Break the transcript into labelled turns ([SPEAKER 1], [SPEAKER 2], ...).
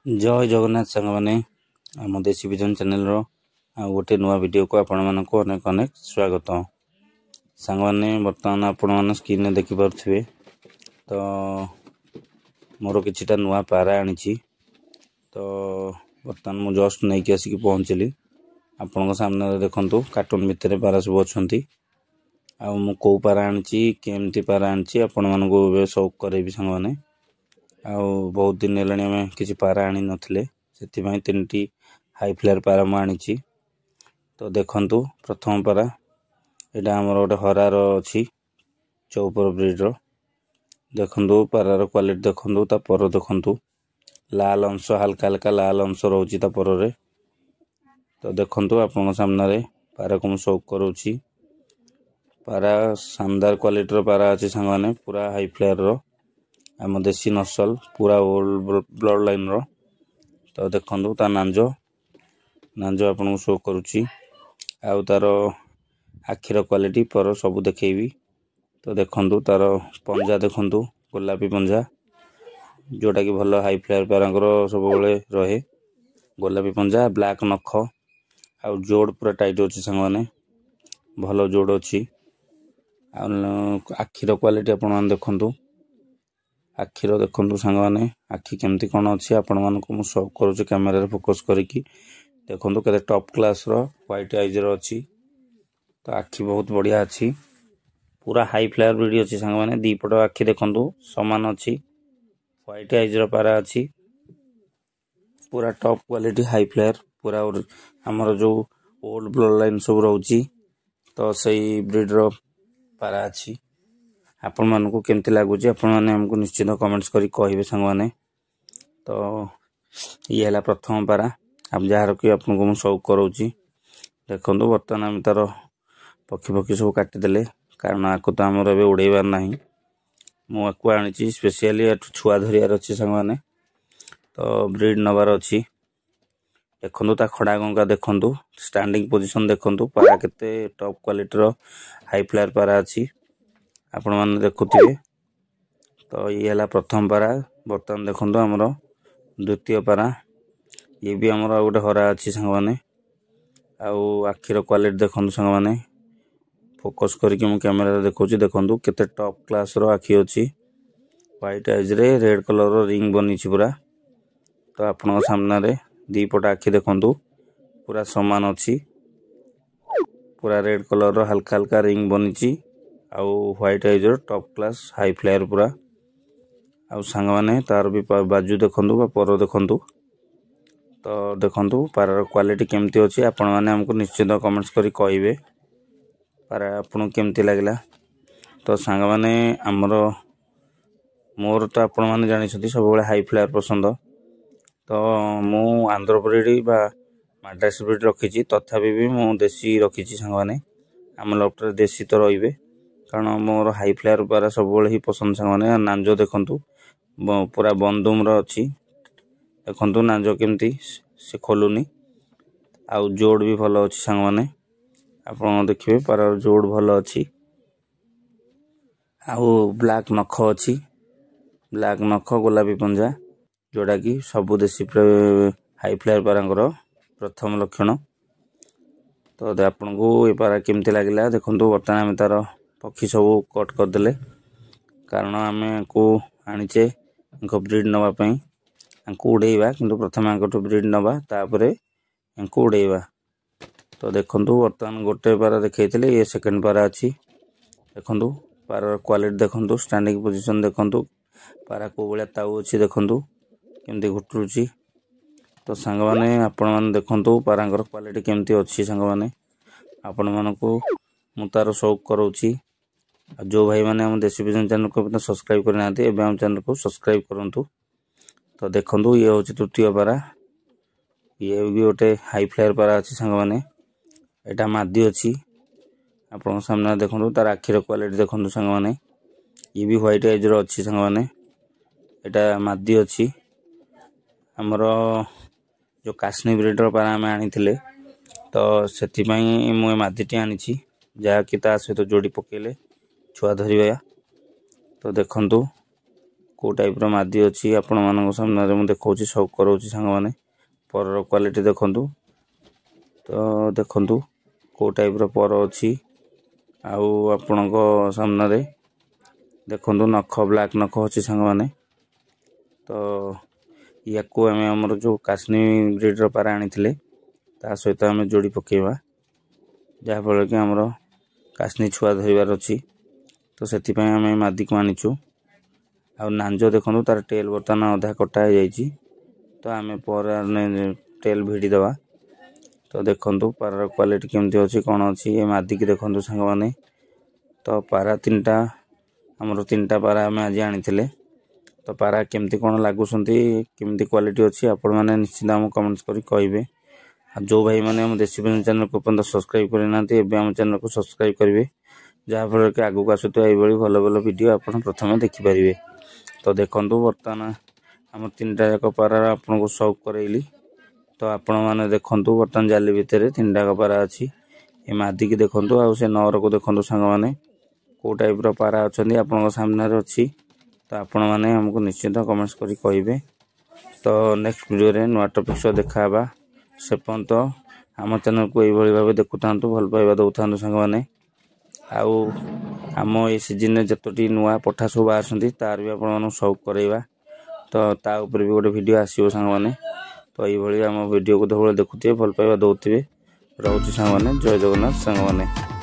[SPEAKER 1] जय जगन्नाथ सांग मैंने आम देसी विजन चैनल गोटे नुआ वीडियो को आपण मानक अनेक अनेक स्वागत। सांग मैंने बर्तमान आपण मैंने स्क्रीन देखिपे तो मोर किछिटा नुआ पारा आनी तो बर्तमान मु जस्ट नहीं कि आसिक पहुँचली आपण सामने देखु कार्टून भितर पारा सब अच्छा मु कौ पारा आनी केमती पारा आनी आपण मानक शौक करेबी सांग मैंने बहुत दिन है किसी पारा आनी नथिले से तीन हाई फ्लेयर पारा मुझे तो देखंतु प्रथम पारा यहाँ आमर गोटे हरार अच्छी चौपर ब्रिड्र देखंतु पारार क्वालिटी देखंतु ता पर देखंतु लाल अंश हल्का हल्का लाल अंश रोची ता पर रे तो देखंतु आपन सामने पारा को शौक करूची पारा शानदार क्वालिटी पारा अच्छी सांग माने पूरा हाई फ्लेयर रो आम देसी नसल पूरा ओल्ड ब्लड लाइन रो तो देखंतु ता नांजो नांजो आपन को शो करूची आउ तार आखिर क्वालिटी पर सब देखेबी तो देखंतु तार पंजा देखंतु गोलापी पंजा जोटा कि भल हाई फ्लेयर पारांकर सब बेले रहे गोलापी पंजा ब्लैक नख आउ जोड़ पूरा टाइट अच्छी सांग माने भल जोड़ अच्छी आखिर क्वालिटी आपन देखंतु आखिर देखंतु सांग माने आखि केमती कौन अच्छी आपण मानक मु शो करूँ कैमेरा रे फोकस करिकी देखंतु केते टॉप क्लास रो व्हाइट आईज रो अच्छी तो आखि बहुत बढ़िया अच्छी पूरा हाई फ्लेयर वीडियो अच्छी सांग माने दी पट आखि देखंतु समान अच्छी व्हाइट आईज रो पारा अच्छी पूरा टॉप क्वालिटी हाई फ्लेयर पूरा हमर जो ओल्ड ब्लड लाइन सब रहउची तो सही ब्रीड रो पारा अच्छी आपण मानक केमती लगुच आपण मैंने हमको निश्चित कमेंट्स करी कहिबे सांग माने तो ये है प्रथम पारा आप जार कि आपको मुझे शौक करोची देखो बर्तमान आम तार पक्षी पक्षी सब काटिदेले कारण आपको तो आमर ए उड़ेबार ना मुझे आनी स्पेशली छुआ धरियार अच्छी सांग माने तो ब्रीड नबार अच्छी देखो ता खड़ा गंगा देखु स्टैंडिंग पोजीशन देखु पारा केते टॉप क्वालिटी हाई फ्लेयर पारा अच्छी आपण मैंने देखुए तो ये है प्रथम पारा बर्तमान देखो आमर द्वितीय पारा ये भी आमर गोटे हरा अच्छी सांग माने आखिर क्वालिटी देखो सांग माने फोकस करके मु कैमेरा देखो देखो केते टॉप क्लास रो आखि अच्छी व्हाइट आईज रे रेड कलर रो रिंग बनी पूरा तो आपण सामने दी पट आखि देखो पूरा समान अच्छी पूरा रेड कलर रो हल्का हल्का रिंग बनी आउ white eyes top class high flyer पूरा आउ सांग माने तार भी बाजू देखंतु पर देखंतु तो देखंतु पारार क्वालिटी केमती अच्छी आपण माने हमको निश्चित कमेंट्स करी कहिबे पारा आपन केमती लागला तो सांग माने हमर मोर तो आपण माने जानि छथि सब बेले हाई फ्लेयर पसंद तो मु आंध्र ब्रीड बा माड्रास ब्रीड रखिछि तथापि भी मु देसी रखिछि सांग माने हम लॉफ्ट देसी तो रहिबे कारण मोर हाई फ्लेयर पारा सब बेले ही पसंद सांग माने नांजो देखंतु पूरा बंदूम रो अच्छी देखंतु नांजो केमती से खोलुनी आउ जोड़ भी भल अच्छी सांग माने आपण देखिबे पारा जोड़ भल अच्छी आउ ब्लैक नख अच्छी ब्लैक नख गोलापी पंजा जोड़ा कि सबु देसी हाई फ्लेयर पारांकर प्रथम लक्षण तो आपन को ये पारा केमती लागला देखंतु बर्तमान आम तार पक्षी सब कट करदेले कारण आम को आनीचे ब्रीड नापी उड़ेबा किंतु प्रथम आंकटू ब्रीड नवा तापरे उड़ेबा तो देखंतु बर्तमान गोटे पारा देखते ये सेकंड पारा अच्छी देखंतु पारार क्वालिटी देखंतु स्टैंडिंग पोजीशन देखंतु पारा को भाया ताऊ अच्छी देखंतु केमती घुटुची तो सांग माने आपण माने देखंतु पारांकर क्वालिटी केमती अच्छी सांग माने आपण मानकु मु तार शौक करोची जो भाई माने हम देसी विजन चैनल को सब्सक्राइब करना एवं चैनल को सब्सक्राइब करंतु तो देखंतु ये होची तृतीय पारा ये भी गोटे हाई फ्लेयर पारा अच्छी सांग माने एटा मादी अच्छी आपन सामने देखंतु तार आखिर क्वालिटी देखंतु सांग माने ये भी व्हाइट आईज रो अच्छी सांग माने एटा मादी अच्छी हमर जो काश्मीर ब्रीडर पारा आम आनी तो से मुझे मादीटी आनी जहाँकि ता सहित जोड़ी पकेले छुआ धरिया तो देखंतु को टाइप रो मादी अच्छी आपण मान सामने मुझे देखा सब कराऊँच सांग मैंने पर क्वालिटी देखूँ तो देखूँ को टाइप रो पर अच्छी आउ आपण सामने देखूँ नख ब्लैक नख अच्छी सांग मैंने तो या आम जो काश्नी ब्रीड्र पारा आनी सहित आम जोड़ी पकेवा जहाँफल कि आमर काश्नी छुआ धरबार अच्छी तो से आम मादी को आनीचु आ नांज देखो तार टेल बर्तमान अधा कटा हो जाए तो आम पर टेल भिड़ी दवा तो देखो पारार क्वालिटी केमती अच्छी कौन अच्छी ये मादी की देखो सांग मैंने तो पारा तीनटा आमर तीनटा पारा आम आज आनी तो पारा केमती कौन लगुंट केमती क्वालिटी अच्छी आपण मैंने निश्चित आम कमेंट्स करी कहिबे जो भाई मैंने आम देसी पेन चैनल को पर्यटन सब्सक्राइब करना आम चैनल को सब्सक्राइब करेंगे जहाँफल कि आगू आसुवा ये भल भल वीडियो आप प्रथम देखिपारे तो देखूँ बर्तमान आम तीनटा जाक पारा आपन को सर्व करैली तो आपण मैंने देखूँ बर्तमान जाली भितर तीनटा जाक पारा अच्छी ये मादी की देखूँ आ नर को देखूँ सांग मैंने को टाइप रो पारा अच्छा आपण सामने अच्छी तो आपण मैंने हमको निश्चित कमेंट्स करी कहिबे तो नेक्स्ट वीडियो रे नुआ टॉपिक सह देखा से पर्यंत आम चैनल को यही भाव देखु था भल पाइबा दौ था सांग मैंने आउ आम ये सीजन जतटी नुआ पठा सब आसती तार भी आप सब करवा तो ता ऊपर भी गोटे वीडियो आसो सांग मैंने तो ये आम वीडियो को देखुए भल पाइबा दौथे रोचे सांग मैंने जय जगन्नाथ सांग मैंने।